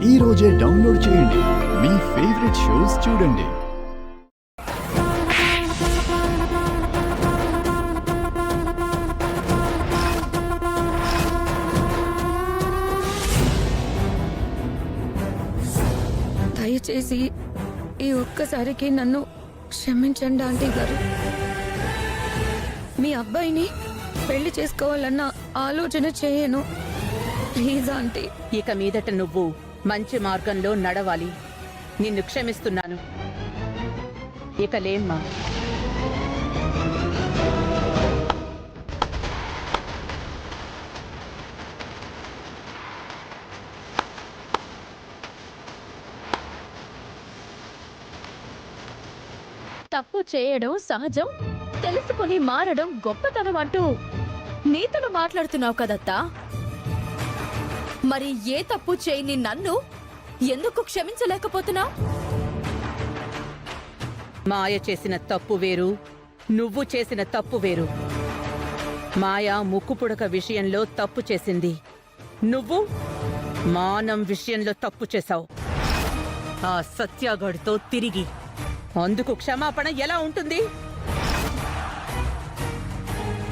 ఈ రోజే డౌన్లోడ్ చేయండి. మీ ఫేవరెట్ షోస్ చూడండి. దయచేసి ఈ ఒక్కసారికి నన్ను క్షమించండి ఆంటీ గారు. మీ అబ్బాయిని పెళ్లి చేసుకోవాలన్న ఆలోచన చేయను. Please aunty. ఇక మీదట నువ్వు మంచి మార్గంలో నడవాలి. నిన్ను క్షమిస్తున్నాను. ఇక లేమ్మా. తప్పు చేయడం సహజం, తెలుసుకుని మారడం గొప్పతనం అంటూ నీతులు మాట్లాడుతున్నావు కదత్తా. మరి ఏ తప్పు చేయని నన్ను ఎందుకు క్షమించలేకపోతున్నావు? మాయ చేసిన తప్పు వేరు, నువ్వు చేసిన తప్పు వేరు. మాయ ముక్కుపుడక విషయంలో తప్పు చేసింది. నువ్వు మానం విషయంలో తప్పు చేశావు. ఆ సత్యాగఢ్తో తిరిగి అందుకు క్షమాపణ ఎలా ఉంటుంది?